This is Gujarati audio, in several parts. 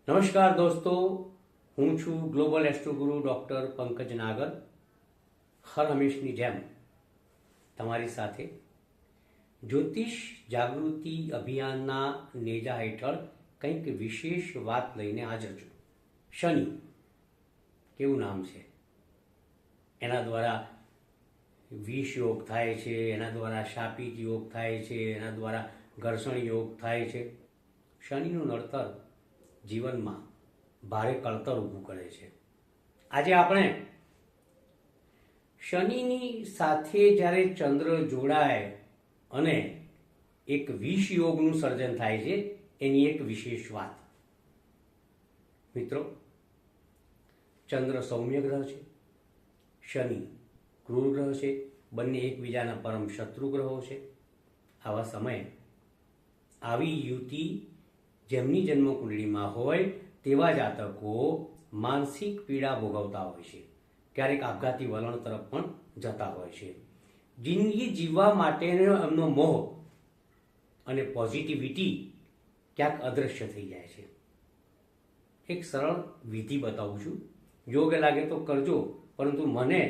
નમસ્કાર દોસ્તો, હું છું ગ્લોબલ એસ્ટ્રોગુરુ ડૉક્ટર પંકજ નાગર. હર હંમેશની જેમ તમારી સાથે જ્યોતિષ જાગૃતિ અભિયાનના નેજા હેઠળ કંઈક વિશેષ વાત લઈને હાજર છું. શનિ કેવું નામ છે, એના દ્વારા વિષ યોગ થાય છે, એના દ્વારા શાપિત યોગ થાય છે, એના દ્વારા ઘર્ષણ યોગ થાય છે. શનિનું નડતર જીવનમાં ભારે કળતર ઊભું કરે છે. આજે આપણે શનિની સાથે જ્યારે ચંદ્ર જોડાય અને એક વિષ યોગનું સર્જન થાય છે એની એક વિશેષ વાત. મિત્રો, ચંદ્ર સૌમ્ય ગ્રહ છે, શનિ ક્રૂર ગ્રહ છે, બંને એકબીજાના પરમ શત્રુ ગ્રહો છે. આવા સમયે આવી યુતિ જેમની જન્મકુંડળીમાં હોય તેવા જાતકો માનસિક પીડા ભોગવતા હોય છે, ક્યારેક આપઘાતી વલણ તરફ પણ જતા હોય છે. જિંદગી જીવવા માટેનો એમનો મોહ અને પોઝિટિવિટી ક્યાંક અદૃશ્ય થઈ જાય છે. એક સરળ વિધિ બતાવું છું, યોગ્ય લાગે તો કરજો, પરંતુ મને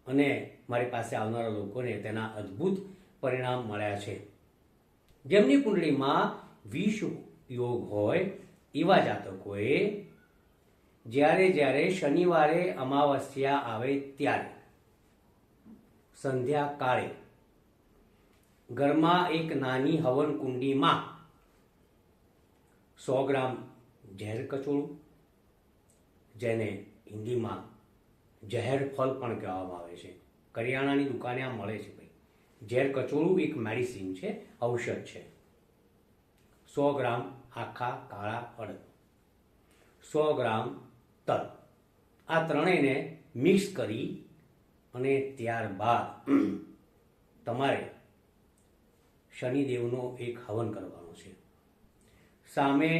અને મારી પાસે આવનારા લોકોને તેના અદ્ભુત પરિણામ મળ્યા છે. જેમની કુંડળીમાં વિષ યોગ હોય એવા જાતકોએ જ્યારે શનિવારે અમાવસ્યા આવે ત્યારે સંધ્યા કાળે ઘરમાં એક નાની હવન કુંડીમાં 100 ગ્રામ ઝેર કચોળું, જેને હિન્દીમાં ઝેર ફળ પણ કહેવામાં આવે છે, કરિયાણાની દુકાને આ મળે છે. ભાઈ, ઝેર કચોળું એક મેડિસિન છે, ઔષધ છે. 100 ગ્રામ આખા કાળા અડદ, 100 ગ્રામ તલ, આ ત્રણેયને મિક્સ કરી અને ત્યારબાદ તમારે શનિદેવનો એક હવન કરવાનો છે. સામે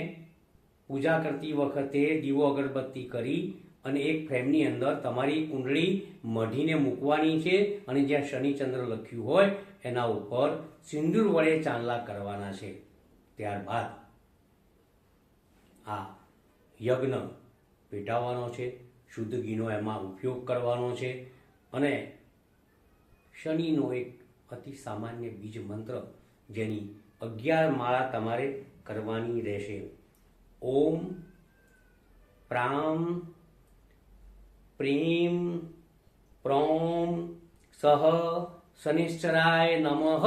પૂજા કરતી વખતે દીવો અગરબત્તી કરી અને એક ફ્રેમની અંદર તમારી કુંડળી મઢીને મૂકવાની છે અને જ્યાં શનિચંદ્ર લખ્યું હોય એના ઉપર સિંદૂર વડે ચાંદલા કરવાના છે. ત્યારબાદ આ યજ્ઞ પેટાવવાનો છે, શુદ્ધ ઘીનો એમાં ઉપયોગ કરવાનો છે અને શનિનો એક અતિ સામાન્ય બીજ મંત્ર જેની 11 માળા તમારે કરવાની રહેશે. ઓમ પ્રામ પ્રીમ પ્રોમ સહ શનિશ્ચરાય નમઃ.